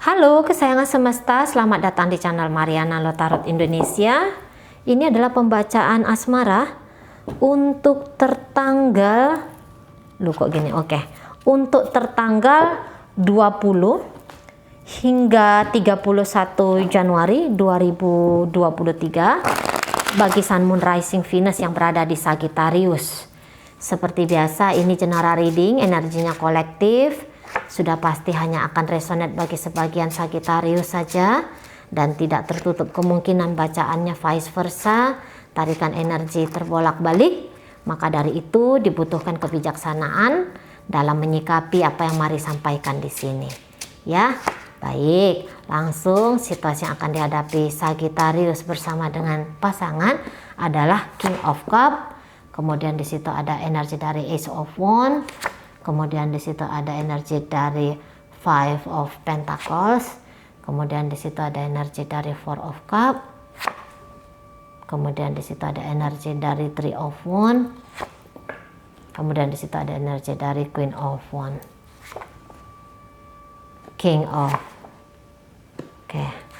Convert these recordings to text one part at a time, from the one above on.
Halo kesayangan semesta, selamat datang di channel Mariana Lotarot Indonesia. Ini adalah pembacaan asmara untuk tertanggal untuk tertanggal 20 hingga 31 Januari 2023 bagi Sun Moon Rising Venus yang berada di Sagittarius. Seperti biasa, ini general reading, energinya kolektif. Sudah pasti hanya akan resonate bagi sebagian Sagittarius saja dan tidak tertutup kemungkinan bacaannya vice versa, tarikan energi terbolak-balik. Maka dari itu dibutuhkan kebijaksanaan dalam menyikapi apa yang Mari sampaikan di sini. Ya, baik. Langsung situasi yang akan dihadapi Sagittarius bersama dengan pasangan adalah King of Cup. Kemudian di situ ada energi dari Ace of Wands. Kemudian di situ ada energi dari Five of Pentacles. Kemudian di situ ada energi dari Four of Cup. Kemudian di situ ada energi dari Three of Wands. Kemudian di situ ada energi dari Queen of Wands. King of. Oke.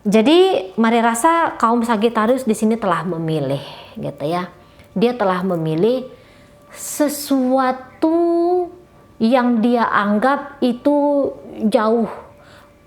Jadi Mari rasa kaum Sagittarius di sini telah memilih, gitu ya. Dia telah memilih sesuatu yang dia anggap itu jauh,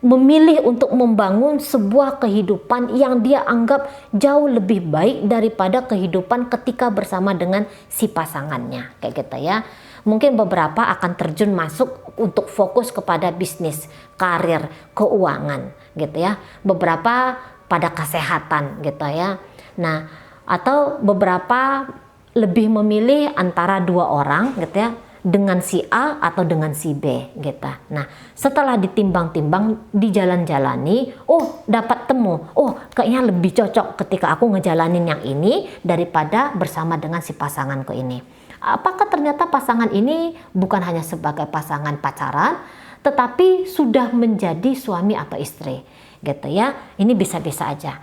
memilih untuk membangun sebuah kehidupan yang dia anggap jauh lebih baik daripada kehidupan ketika bersama dengan si pasangannya, kayak gitu ya. Mungkin beberapa akan terjun masuk untuk fokus kepada bisnis, karir, keuangan, gitu ya. Beberapa pada kesehatan, gitu ya. Nah, atau beberapa lebih memilih antara dua orang, gitu ya, dengan si A atau dengan si B, gitu. Nah, setelah ditimbang-timbang, dijalan-jalani, oh dapat temu, oh kayaknya lebih cocok ketika aku ngejalanin yang ini daripada bersama dengan si pasanganku ini. Apakah ternyata pasangan ini bukan hanya sebagai pasangan pacaran, tetapi sudah menjadi suami atau istri, gitu ya. Ini bisa-bisa aja.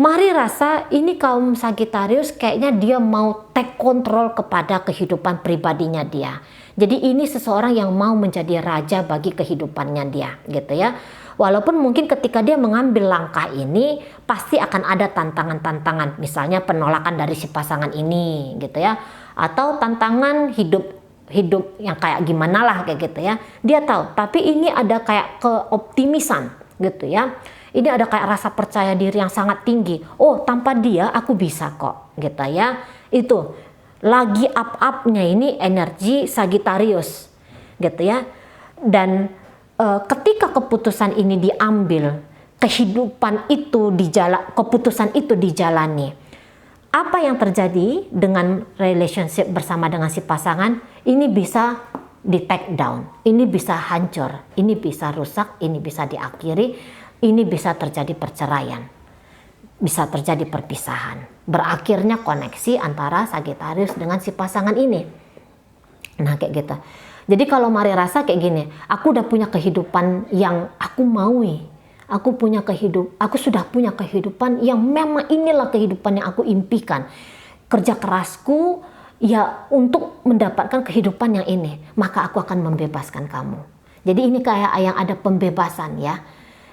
Mari rasa ini kaum Sagittarius kayaknya dia mau take control kepada kehidupan pribadinya dia. Jadi ini seseorang yang mau menjadi raja bagi kehidupannya dia, gitu ya. Walaupun mungkin ketika dia mengambil langkah ini pasti akan ada tantangan-tantangan, misalnya penolakan dari si pasangan ini, gitu ya. Atau tantangan hidup yang kayak gimana lah, kayak gitu ya. Dia tahu, tapi ini ada kayak keoptimisan, gitu ya. Ini ada kayak rasa percaya diri yang sangat tinggi. Oh, tanpa dia aku bisa kok, gitu ya. Itu lagi up-upnya ini energi Sagittarius, gitu ya. Dan ketika keputusan ini diambil, keputusan itu dijalani. Apa yang terjadi dengan relationship bersama dengan si pasangan, ini bisa di take down, ini bisa hancur, ini bisa rusak, ini bisa diakhiri, ini bisa terjadi perceraian, bisa terjadi perpisahan. Berakhirnya koneksi antara Sagittarius dengan si pasangan ini. Nah, kayak gitu. Jadi kalau Mari rasa kayak gini, aku udah punya kehidupan yang aku maui. Aku sudah punya kehidupan yang memang inilah kehidupan yang aku impikan. Kerja kerasku ya untuk mendapatkan kehidupan yang ini, maka aku akan membebaskan kamu. Jadi ini kayak yang ada pembebasan ya.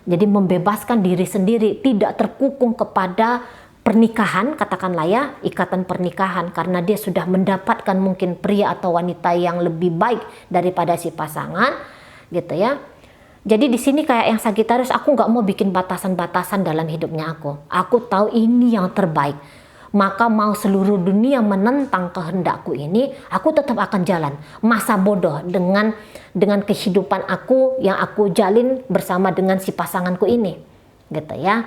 Jadi membebaskan diri sendiri, tidak terkukung kepada pernikahan, katakanlah ya, ikatan pernikahan, karena dia sudah mendapatkan mungkin pria atau wanita yang lebih baik daripada si pasangan, gitu ya. Jadi di sini kayak yang Sagittarius, aku nggak mau bikin batasan-batasan dalam hidupnya aku. Aku tahu ini yang terbaik. Maka mau seluruh dunia menentang kehendakku ini, aku tetap akan jalan. Masa bodoh dengan kehidupan aku yang aku jalin bersama dengan si pasanganku ini, gitu ya.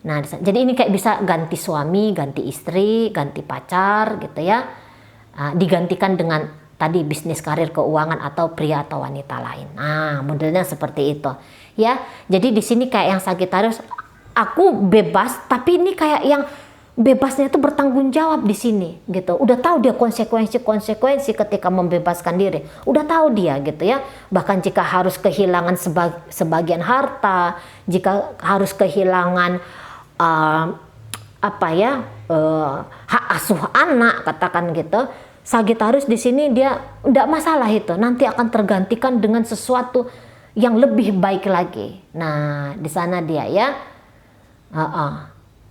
Nah, jadi ini kayak bisa ganti suami, ganti istri, ganti pacar, gitu ya. Digantikan dengan tadi bisnis, karir, keuangan, atau pria atau wanita lain. Nah, modelnya seperti itu ya. Jadi di sini kayak yang Sagittarius, aku bebas, tapi ini kayak yang bebasnya itu bertanggung jawab di sini, gitu. Udah tahu dia konsekuensi ketika membebaskan diri. Udah tahu dia, gitu ya. Bahkan jika harus kehilangan sebagian harta, jika harus kehilangan hak asuh anak, katakan gitu, Sagittarius di sini dia tidak masalah itu, nanti akan tergantikan dengan sesuatu yang lebih baik lagi. Nah, di sana dia ya.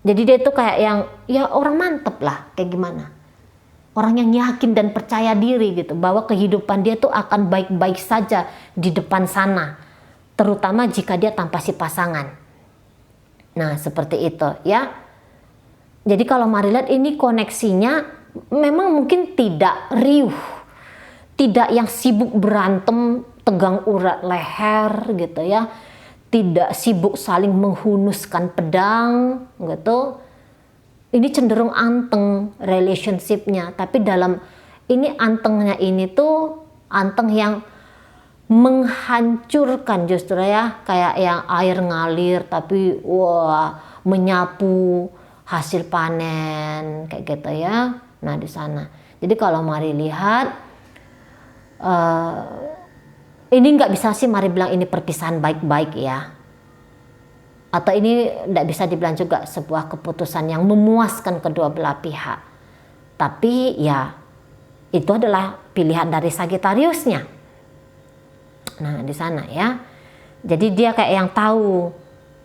Jadi dia itu kayak yang ya orang mantep lah, kayak gimana? Orang yang yakin dan percaya diri gitu bahwa kehidupan dia tuh akan baik-baik saja di depan sana, terutama jika dia tanpa si pasangan. Nah, seperti itu ya. Jadi kalau mari lihat ini koneksinya memang mungkin tidak riuh, tidak yang sibuk berantem, tegang urat leher gitu ya, tidak sibuk saling menghunuskan pedang gitu. Ini cenderung anteng relationshipnya, tapi dalam ini antengnya ini tuh anteng yang menghancurkan justru ya, kayak yang air ngalir tapi wah menyapu hasil panen kayak gitu ya. Nah di sana. Jadi kalau mari lihat ini nggak bisa sih mari bilang ini perpisahan baik-baik ya. Atau ini tidak bisa dibilang juga sebuah keputusan yang memuaskan kedua belah pihak. Tapi ya itu adalah pilihan dari Sagittariusnya. Nah di sana ya. Jadi dia kayak yang tahu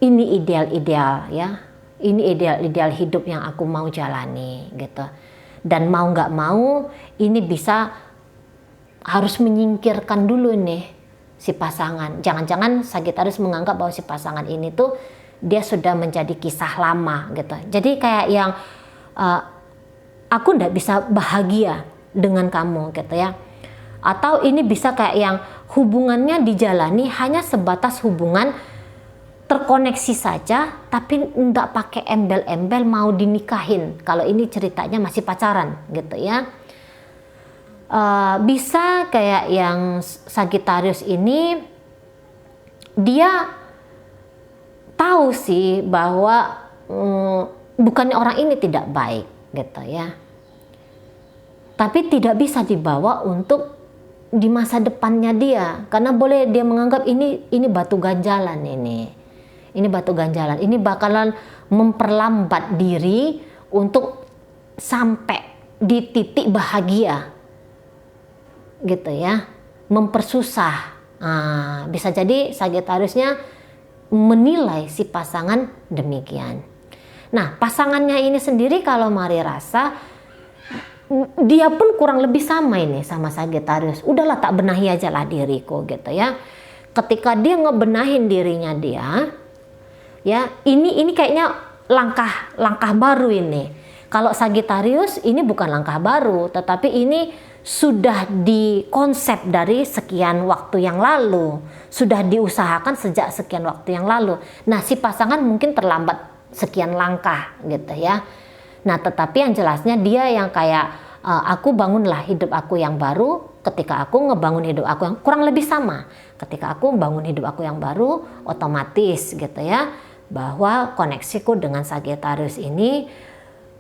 ini ideal-ideal ya. Ini ideal-ideal hidup yang aku mau jalani gitu. Dan mau nggak mau ini bisa harus menyingkirkan dulu nih si pasangan. Jangan-jangan Sagittarius menganggap bahwa si pasangan ini tuh dia sudah menjadi kisah lama gitu. Jadi kayak yang aku nggak bisa bahagia dengan kamu gitu ya. Atau ini bisa kayak yang hubungannya dijalani hanya sebatas hubungan terkoneksi saja, tapi nggak pakai embel-embel mau dinikahin. Kalau ini ceritanya masih pacaran gitu ya. Bisa kayak yang Sagittarius ini dia tahu sih bahwa bukannya orang ini tidak baik gitu ya. Tapi tidak bisa dibawa untuk di masa depannya dia, karena boleh dia menganggap ini batu ganjalan ini. Ini batu ganjalan, ini bakalan memperlambat diri untuk sampai di titik bahagia gitu ya, mempersusah. Bisa jadi Sagittariusnya menilai si pasangan demikian. Nah pasangannya ini sendiri kalau mari rasa dia pun kurang lebih sama ini sama Sagittarius. Udahlah tak benahi aja lah diriku gitu ya. Ketika dia ngebenahin dirinya dia, ya ini kayaknya langkah baru ini. Kalau Sagittarius ini bukan langkah baru, tetapi ini sudah dikonsep dari sekian waktu yang lalu, sudah diusahakan sejak sekian waktu yang lalu. Nah si pasangan mungkin terlambat sekian langkah gitu ya. Nah tetapi yang jelasnya dia yang kayak aku bangunlah hidup aku yang baru. Ketika aku ngebangun hidup aku yang kurang lebih sama, ketika aku bangun hidup aku yang baru, otomatis gitu ya, bahwa koneksiku dengan Sagittarius ini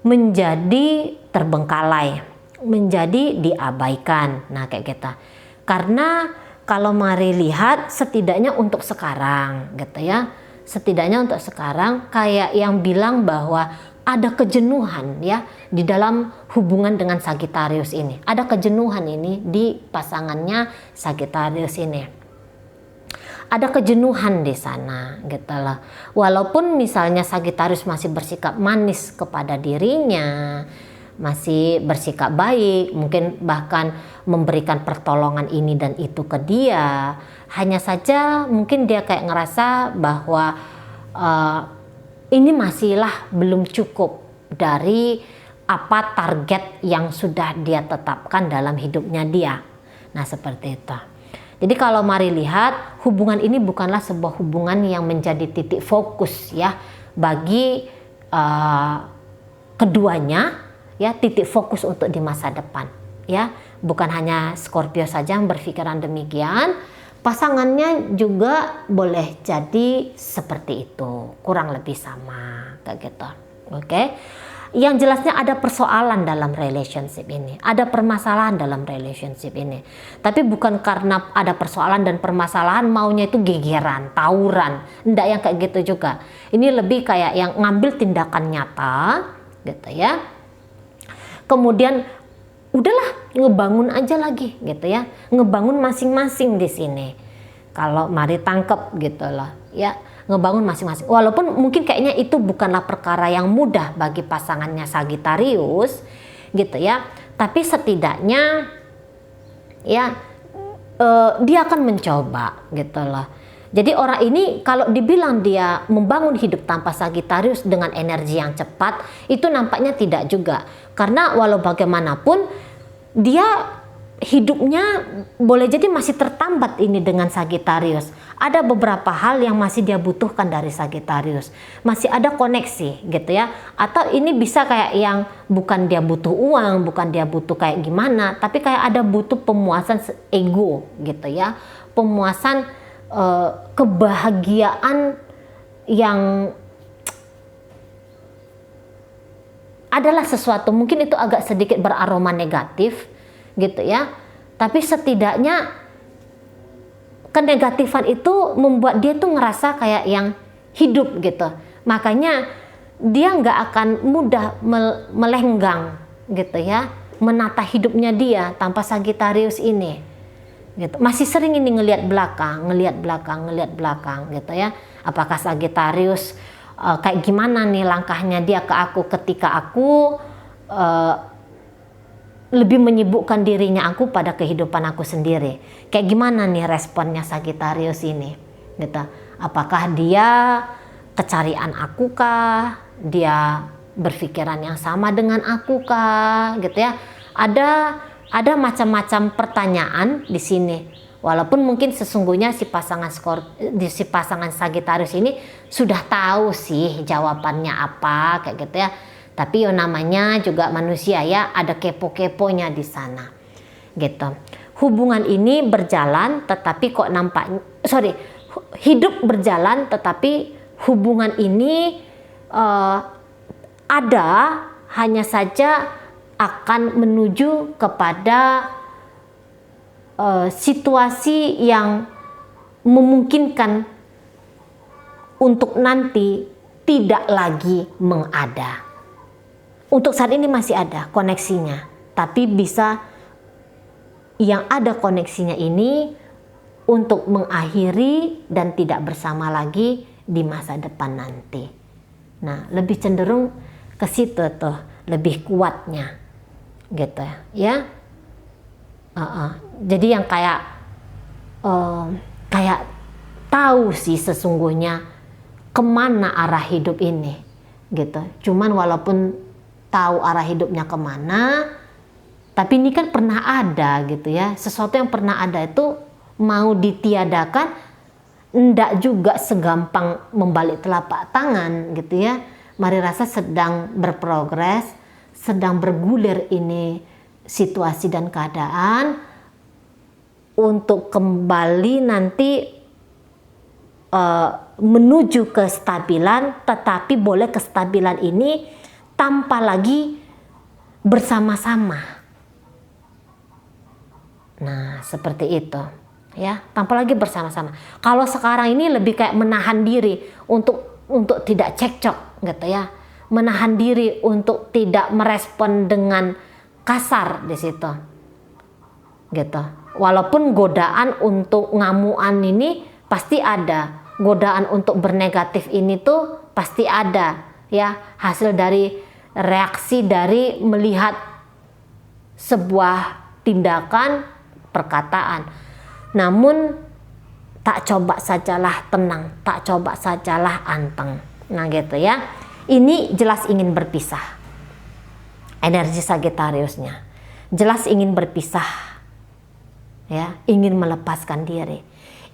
menjadi terbengkalai, menjadi diabaikan. Nah kayak gitu. Karena kalau mari lihat setidaknya untuk sekarang gitu ya, setidaknya untuk sekarang kayak yang bilang bahwa ada kejenuhan ya di dalam hubungan dengan Sagittarius ini. Ada kejenuhan ini di pasangannya Sagittarius ini. Ada kejenuhan di sana gitu loh. Walaupun misalnya Sagittarius masih bersikap manis kepada dirinya, masih bersikap baik, mungkin bahkan memberikan pertolongan ini dan itu ke dia. Hanya saja mungkin dia kayak ngerasa bahwa ini masihlah belum cukup dari apa target yang sudah dia tetapkan dalam hidupnya dia. Nah seperti itu. Jadi kalau mari lihat hubungan ini bukanlah sebuah hubungan yang menjadi titik fokus ya bagi keduanya ya, titik fokus untuk di masa depan ya. Bukan hanya Scorpio saja yang berpikiran demikian, pasangannya juga boleh jadi seperti itu, kurang lebih sama kayak gitu. Oke. Yang jelasnya ada persoalan dalam relationship ini, ada permasalahan dalam relationship ini. Tapi bukan karena ada persoalan dan permasalahan maunya itu gegeran, tawuran, enggak yang kayak gitu juga. Ini lebih kayak yang ngambil tindakan nyata, gitu ya. Kemudian udahlah ngebangun aja lagi gitu ya, ngebangun masing-masing di sini. Kalau mari tangkep gitu loh ya, ngebangun masing-masing. Walaupun mungkin kayaknya itu bukanlah perkara yang mudah bagi pasangannya Sagittarius gitu ya, tapi setidaknya ya dia akan mencoba gitu loh. Jadi orang ini kalau dibilang dia membangun hidup tanpa Sagittarius dengan energi yang cepat, itu nampaknya tidak juga. Karena walau bagaimanapun dia hidupnya boleh jadi masih tertambat ini dengan Sagittarius. Ada beberapa hal yang masih dia butuhkan dari Sagittarius. Masih ada koneksi gitu ya. Atau ini bisa kayak yang bukan dia butuh uang, bukan dia butuh kayak gimana, tapi kayak ada butuh pemuasan ego gitu ya. Pemuasan kebahagiaan yang adalah sesuatu, mungkin itu agak sedikit beraroma negatif gitu ya, tapi setidaknya kenegatifan itu membuat dia tuh ngerasa kayak yang hidup gitu, makanya dia nggak akan mudah melenggang gitu ya, menata hidupnya dia tanpa Sagittarius ini gitu. Masih sering ini ngelihat belakang gitu ya. Apakah Sagittarius kayak gimana nih langkahnya dia ke aku ketika aku lebih menyibukkan dirinya aku pada kehidupan aku sendiri. Kayak gimana nih responnya Sagittarius ini gitu. Apakah dia kecarian aku kah? Dia berpikiran yang sama dengan aku kah? Gitu ya. Ada macam-macam pertanyaan di sini. Walaupun mungkin sesungguhnya si pasangan Sagittarius ini sudah tahu sih jawabannya apa kayak gitu ya. Tapi namanya juga manusia ya, ada kepo-keponya di sana. Gitu. Hubungan ini berjalan tetapi kok hidup berjalan tetapi hubungan ini ada, hanya saja akan menuju kepada situasi yang memungkinkan untuk nanti tidak lagi mengada. Untuk saat ini masih ada koneksinya, tapi bisa yang ada koneksinya ini untuk mengakhiri dan tidak bersama lagi di masa depan nanti. Nah, lebih cenderung ke situ tuh, lebih kuatnya. Gitu ya. Jadi yang kayak tahu sih sesungguhnya kemana arah hidup ini gitu. Cuman walaupun tahu arah hidupnya kemana, tapi ini kan pernah ada gitu ya. Sesuatu yang pernah ada itu mau ditiadakan enggak juga segampang membalik telapak tangan gitu ya. Mari rasa sedang berprogres, sedang bergulir ini situasi dan keadaan untuk kembali nanti menuju kestabilan, tetapi boleh kestabilan ini tanpa lagi bersama-sama. Nah, seperti itu ya, tanpa lagi bersama-sama. Kalau sekarang ini lebih kayak menahan diri untuk tidak cekcok gitu ya. Menahan diri untuk tidak merespon dengan kasar di situ. Gitu. Walaupun godaan untuk ngamuan ini pasti ada. Godaan untuk bernegatif ini tuh pasti ada ya, hasil dari reaksi dari melihat sebuah tindakan, perkataan. Namun tak coba sajalah tenang, tak coba sajalah anteng. Nah gitu ya. Ini jelas ingin berpisah. Energi Sagittariusnya jelas ingin berpisah. Ya, ingin melepaskan diri,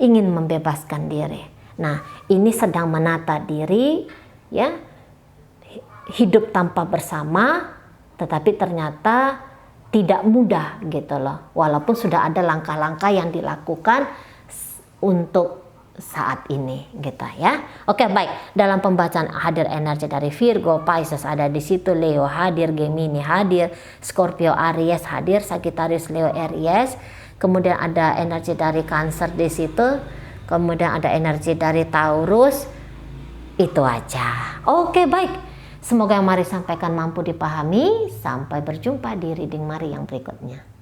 ingin membebaskan diri. Nah, ini sedang menata diri ya. Hidup tanpa bersama, tetapi ternyata tidak mudah gitu loh. Walaupun sudah ada langkah-langkah yang dilakukan untuk saat ini gitu ya. Oke, baik. Dalam pembacaan hadir energi dari Virgo, Pisces ada di situ, Leo hadir, Gemini hadir, Scorpio, Aries hadir, Sagittarius, Leo, Aries. Kemudian ada energi dari Cancer di situ. Kemudian ada energi dari Taurus. Itu aja. Oke, baik. Semoga yang Mari sampaikan mampu dipahami. Sampai berjumpa di reading Mari yang berikutnya.